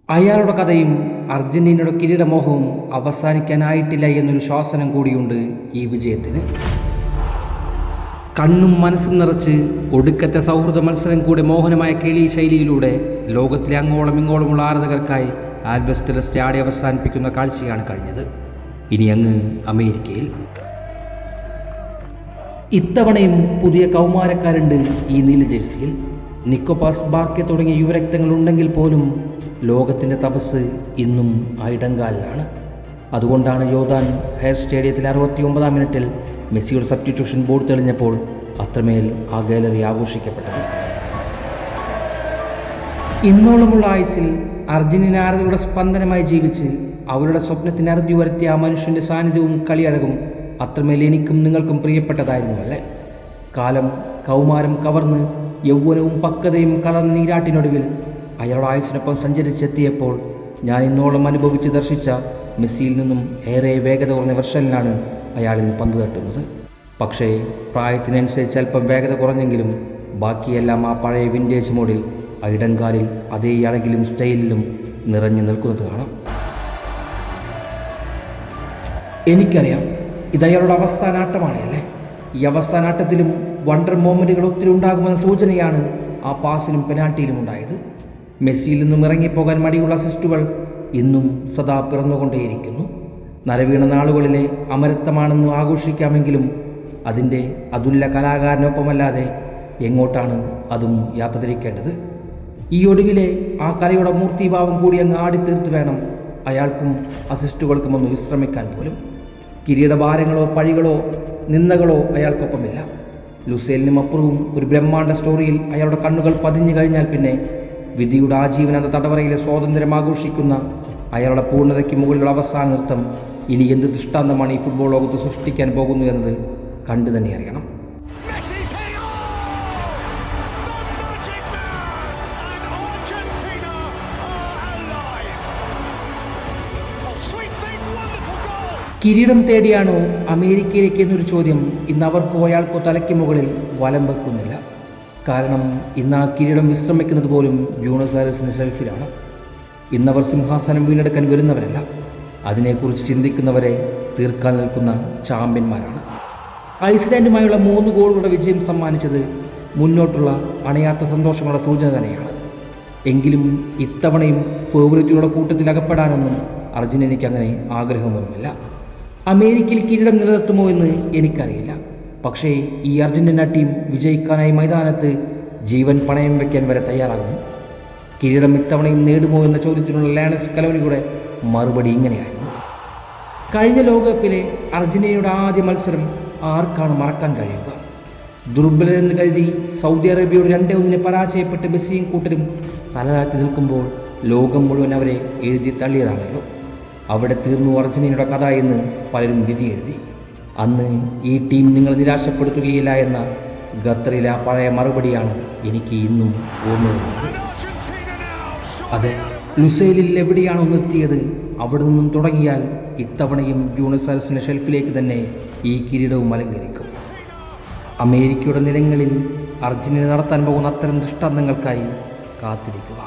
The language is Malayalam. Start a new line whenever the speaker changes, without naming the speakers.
അയാളുടെ കഥയും അർജന്റീനയുടെ കിരീടമോഹവും അവസാനിക്കാനായിട്ടില്ല എന്നൊരു ശ്വാസനം കൂടിയുണ്ട് ഈ വിജയത്തിന്. കണ്ണും മനസ്സും നിറച്ച് ഒടുക്കത്തെ സൗഹൃദ മത്സരം കൂടെ മോഹനമായ കിളി ശൈലിയിലൂടെ ലോകത്തിലെ അങ്ങോളം ഇങ്ങോളമുള്ള ആരാധകർക്കായി ആൽബസ് സെലസ്റ്റെ ആടി അവസാനിപ്പിക്കുന്ന കാഴ്ചയാണ് കഴിഞ്ഞത്. ഇനി അങ്ങ് അമേരിക്കയിൽ ഇത്തവണയും പുതിയ കൗമാരക്കാരുണ്ട് ഈ നീല ജേഴ്സിയിൽ. നിക്കോപാസ് ബാർക്കെ തുടങ്ങിയ യുവരക്തങ്ങൾ ഉണ്ടെങ്കിൽ പോലും ലോകത്തിൻ്റെ തപസ് ഇന്നും ആയിടങ്കാലിലാണ്. അതുകൊണ്ടാണ് യോദാൻ ഹയർ സ്റ്റേഡിയത്തിൽ 69-ാം മിനിറ്റിൽ മെസ്സിയുടെ സബ്സ്റ്റിറ്റ്യൂഷൻ ബോർഡ് തെളിഞ്ഞപ്പോൾ അത്രമേൽ ആ ഗാലറി ആഘോഷിക്കപ്പെട്ടത്. ഇന്നോളമുള്ള ആയുസിൽ അർജന്റീന ആരാധകരുടെ സ്പന്ദനമായി ജീവിച്ച് അവരുടെ സ്വപ്നത്തിന് അറുതി വരുത്തിയ ആ മനുഷ്യൻ്റെ സാന്നിധ്യവും കളിയഴകും അത്രമേൽ എനിക്കും നിങ്ങൾക്കും പ്രിയപ്പെട്ടതായിരുന്നുവല്ലേ. കാലം കൗമാരം കവർന്ന് യൗവനവും പക്വതയും കലർന്ന നീരാട്ടിനൊടുവിൽ അയാളുടെ ആയുസിനൊപ്പം സഞ്ചരിച്ചെത്തിയപ്പോൾ ഞാൻ ഇന്നോളം അനുഭവിച്ച് ദർശിച്ച മെസ്സിയിൽ നിന്നും ഏറെ വേഗത കുറഞ്ഞ വെർഷനിലാണ് അയാൾ ഇന്ന് പന്ത് തട്ടുന്നത്. പക്ഷേ പ്രായത്തിനനുസരിച്ച് അല്പം വേഗത കുറഞ്ഞെങ്കിലും ബാക്കിയെല്ലാം ആ പഴയ വിൻറ്റേജ് മോഡിൽ ഇടങ്കാലിൽ അതേ അഴകിലും സ്റ്റൈലിലും നിറഞ്ഞു നിൽക്കുന്നത് കാണാം. എനിക്കറിയാം ഇതയാളുടെ അവസാനാട്ടമാണ് അല്ലേ. ഈ അവസാനാട്ടത്തിലും വണ്ടർ മൊമെൻറ്റുകൾ ഒത്തിരി ഉണ്ടാകുമെന്ന സൂചനയാണ് ആ പാസിലും പെനാൽറ്റിയിലും ഉണ്ടായത്. മെസ്സിയിൽ നിന്നും ഇറങ്ങിപ്പോകാൻ മടിയുള്ള അസിസ്റ്റുകൾ ഇന്നും സദാ പിറന്നുകൊണ്ടേയിരിക്കുന്നു. നരവീണ നാളുകളിലെ അമരത്വമാണെന്ന് ആഘോഷിക്കാമെങ്കിലും അതിൻ്റെ അതുല്യ കലാകാരനൊപ്പമല്ലാതെ എങ്ങോട്ടാണ് അതും യാത്ര തിരിക്കേണ്ടത്. ഈ ഒടുവിലെ ആ കലയുടെ മൂർത്തിഭാവം കൂടി അങ്ങ് ആടിത്തീർത്ത് വേണം അയാൾക്കും അസിസ്റ്റുകൾക്കും ഒന്ന് വിശ്രമിക്കാൻ പോലും. കിരീടഭാരങ്ങളോ പഴികളോ നിന്ദകളോ അയാൾക്കൊപ്പമില്ല. ലുസേലിനും അപ്പുറവും ഒരു ബ്രഹ്മാണ്ഡ സ്റ്റോറിയിൽ അയാളുടെ കണ്ണുകൾ പതിഞ്ഞു കഴിഞ്ഞാൽ പിന്നെ വിധിയുടെ ആജീവനാന്ത തടവറയിലെ സ്വാതന്ത്ര്യം ആഘോഷിക്കുന്ന അയാളുടെ പൂർണ്ണതയ്ക്ക് മുകളിലുള്ള അവസാന നൃത്തം ഇനി എന്ത് ദൃഷ്ടാന്തമാണ് ഈ ഫുട്ബോൾ ലോകത്ത് സൃഷ്ടിക്കാൻ പോകുന്നു എന്നത് കണ്ടു തന്നെ അറിയണം. കിരീടം തേടിയാണോ അമേരിക്കയിലേക്ക് എന്നൊരു ചോദ്യം ഇന്ന് അവർക്കോ അയാൾക്കോ തലയ്ക്ക് മുകളിൽ വലം വെക്കുന്നില്ല. കാരണം ഇന്ന് ആ കിരീടം വിശ്രമിക്കുന്നത് പോലും ബ്യൂണസ് ഐറസിൻ്റെ ഷെൽഫിലാണ്. ഇന്നവർ സിംഹാസനം വീണ്ടെടുക്കാൻ വരുന്നവരല്ല, അതിനെക്കുറിച്ച് ചിന്തിക്കുന്നവരെ തീർക്കാൻ നിൽക്കുന്ന ചാമ്പ്യന്മാരാണ്. ഐസ്ലാൻഡുമായുള്ള 3 ഗോളുകളുടെ വിജയം സമ്മാനിച്ചത് മുന്നോട്ടുള്ള അണയാത്ത സന്തോഷങ്ങളുടെ സൂചന തന്നെയാണ്. എങ്കിലും ഇത്തവണയും ഫേവറിറ്റുകളുടെ കൂട്ടത്തിൽ അകപ്പെടാനൊന്നും അർജന്റീനയ്ക്ക് അങ്ങനെ ആഗ്രഹമൊന്നുമില്ല. അമേരിക്കയിൽ കിരീടം നിലനിർത്തുമോ എന്ന് എനിക്കറിയില്ല. പക്ഷേ ഈ അർജന്റീന ടീം വിജയിക്കാനായി മൈതാനത്ത് ജീവൻ പണയം വയ്ക്കാൻ വരെ തയ്യാറാകുന്നു. കിരീടം ഇത്തവണയും നേടുമോ എന്ന ചോദ്യത്തിനുള്ള ലയണൽ സ്കലോനിയുടെ മറുപടി ഇങ്ങനെയായിരുന്നു. കഴിഞ്ഞ ലോകകപ്പിലെ അർജന്റീനയുടെ ആദ്യ മത്സരം ആർക്കാണ് മറക്കാൻ കഴിയുക? ദുർബലരെന്ന് കരുതി സൗദി അറേബ്യയോട് 2-1 പരാജയപ്പെട്ട് മെസ്സിയും കൂട്ടരും തലതാഴ്ത്തി നിൽക്കുമ്പോൾ ലോകം മുഴുവൻ അവരെ എഴുതി തള്ളിയതാണല്ലോ. അവിടെ തീർന്നു അർജന്റീനയുടെ കഥ എന്ന് പലരും വിധി എഴുതി. അന്ന് ഈ ടീം നിങ്ങൾ നിരാശപ്പെടുത്തുകയില്ല എന്ന ഖത്തറിലെ ആ പഴയ മറുപടിയാണ് എനിക്ക് ഇന്നും ഓർമ്മ വരുന്നത്. അതെ, ലുസൈലിൽ എവിടെയാണോ നിർത്തിയത് അവിടെ നിന്നും തുടങ്ങിയാൽ ഇത്തവണയും ബ്യൂണസ് ഐറസിൻ്റെ ഷെൽഫിലേക്ക് തന്നെ ഈ കിരീടവും അലങ്കരിക്കും. അമേരിക്കയുടെ നിലങ്ങളിൽ അർജന്റീന നടത്താൻ പോകുന്ന അത്തരം ദൃഷ്ടാന്തങ്ങൾക്കായി കാത്തിരിക്കുക.